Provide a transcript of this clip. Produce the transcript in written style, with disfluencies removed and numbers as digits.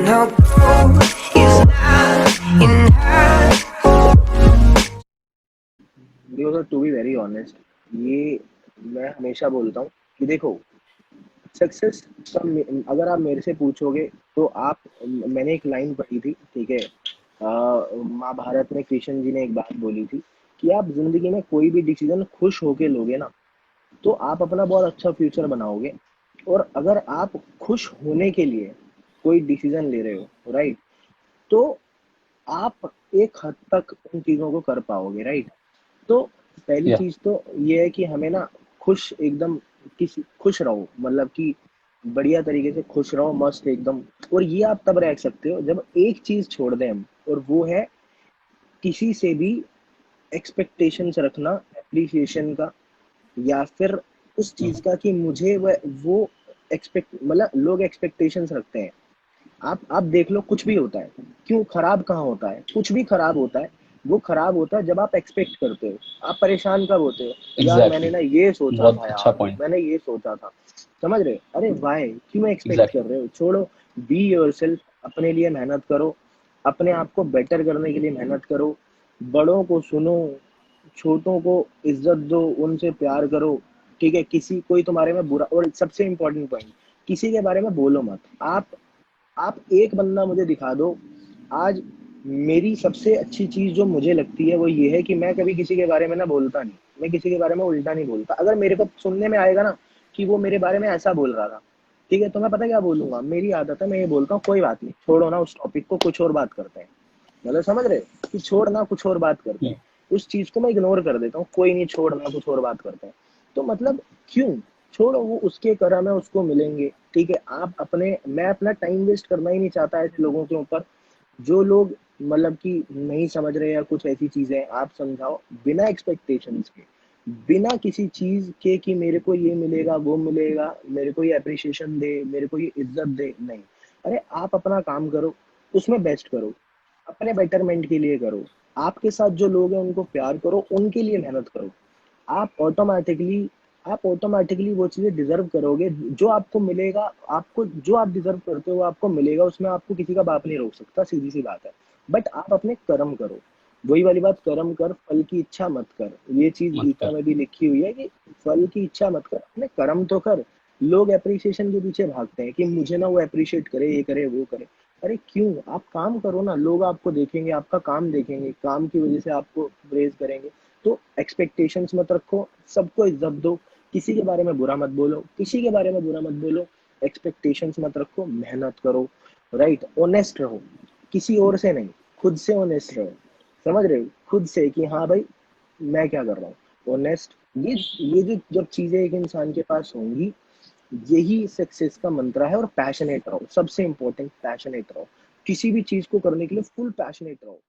no gold is not enough. Because to be very honest, ये मैं हमेशा बोलता हूँ कि देखो, सक्सेस का अगर आप मेरे से पूछोगे तो आप, मैंने एक लाइन पढ़ी थी, ठीक है, महाभारत में कृष्ण जी ने एक बात बोली थी कि आप जिंदगी में कोई भी डिसीजन खुश होके लोगे ना, तो आप अपना बहुत अच्छा फ्यूचर बनाओगे। और अगर आप खुश होने के लिए कोई डिसीजन ले रहे हो, राइट, तो आप एक हद तक उन चीजों को कर पाओगे, राइट। तो पहली या चीज तो ये है कि हमें ना खुश एकदम, किसी खुश रहो, मतलब कि बढ़िया तरीके से खुश रहो, मस्त एकदम। और ये आप तब रह सकते हो जब एक चीज छोड़ दें हम, और वो है किसी से भी एक्सपेक्टेशंस रखना, एप्रिसिएशन का, या फिर उस चीज का कि मुझे वो एक्सपेक्ट, मतलब लोग एक्सपेक्टेशंस रखते हैं। आप देख लो, कुछ भी होता है, क्यों खराब कहाँ होता है, कुछ भी खराब होता है, वो खराब होता है जब आप एक्सपेक्ट करते हो। आप परेशान कब होते हो, यार मैंने एग्जैक्टली, ना ये सोचा बहुत था, अच्छा यार पॉइंट। मैंने ये सोचा था, समझ रहे, अरे वाई, क्यों एक्सपेक्ट कर एग्जैक्टली। रहे हो, छोड़ो। बी योरसेल्फ, अपने लिए मेहनत करो, अपने आप को बेटर करने के लिए मेहनत करो, बड़ों को सुनो, छोटों को इज्जत दो, उनसे प्यार करो, ठीक है। किसी कोई तुम्हारे में बुरा, और सबसे इम्पोर्टेंट पॉइंट, किसी के बारे में बोलो मत। आप एक बंदा मुझे दिखा दो आज। मेरी सबसे अच्छी चीज जो मुझे लगती है वो ये है कि मैं कभी किसी के बारे में ना बोलता नहीं, मैं किसी के बारे में उल्टा नहीं बोलता। अगर मेरे को सुनने में आएगा ना कि वो मेरे बारे में ऐसा बोल रहा था, ठीक है, तो मैं पता क्या बोलूंगा, मेरी आदत है, मैं ये बोलता हूँ कोई बात नहीं, छोड़ो ना उस टॉपिक को, कुछ और बात करते हैं। मतलब समझ रहे, कि छोड़ ना, कुछ और बात करते हैं। उस चीज को मैं इग्नोर कर देता हूँ, कोई नहीं, छोड़ ना, कुछ और बात करते हैं। तो मतलब क्यों, छोड़ो, वो उसके कर्म है, उसको मिलेंगे, ठीक है। आप अपने, मैं अपना टाइम वेस्ट करना ही नहीं चाहता ऐसे लोगों के ऊपर जो लोग मतलब कि नहीं समझ रहे, या कुछ ऐसी चीजें आप समझाओ बिना एक्सपेक्टेशंस के, बिना किसी चीज के कि मेरे को ये मिलेगा, वो मिलेगा, मेरे को ये अप्रिसिएशन दे, मेरे को ये इज्जत दे, नहीं। अरे आप अपना काम करो, उसमें बेस्ट करो, अपने बेटरमेंट के लिए करो, आपके साथ जो लोग हैं उनको प्यार करो, उनके लिए मेहनत करो। आप ऑटोमेटिकली आप ऑटोमेटिकली वो चीजें डिजर्व करोगे, जो आपको मिलेगा। आपको जो आप डिजर्व करते हो वो आपको मिलेगा, उसमें आपको किसी का बाप नहीं रोक सकता, सीधी सी बात है। बट आप अपने कर्म करो, वही वाली बात, कर्म कर, फल की इच्छा मत कर। ये चीज मत गीता कर। में भी लिखी हुई है कि फल की इच्छा मत कर, अपने कर्म तो कर। लोग अप्रिसिएशन के पीछे भागते हैं कि मुझे ना वो अप्रिशिएट करे, ये करे, वो करे। अरे क्यों, आप काम करो ना, लोग आपको देखेंगे, आपका काम देखेंगे, काम की वजह से आपको प्रेज करेंगे। तो एक्सपेक्टेशंस मत रखो, सबको इज्जत दो, किसी के बारे में बुरा मत बोलो, किसी के बारे में बुरा मत बोलो, एक्सपेक्टेशंस मत रखो, मेहनत करो, राइट, ऑनेस्ट रहो, किसी और से नहीं, खुद से ऑनेस्ट रहो। समझ रहे हो, खुद से कि हाँ भाई मैं क्या कर रहा हूँ, ऑनेस्ट। ये जो जब चीजें एक इंसान के पास होंगी, यही सक्सेस का मंत्र है। और पैशनेट रहो, सबसे इंपॉर्टेंट पैशनेट रहो, किसी भी चीज को करने के लिए फुल पैशनेट रहो।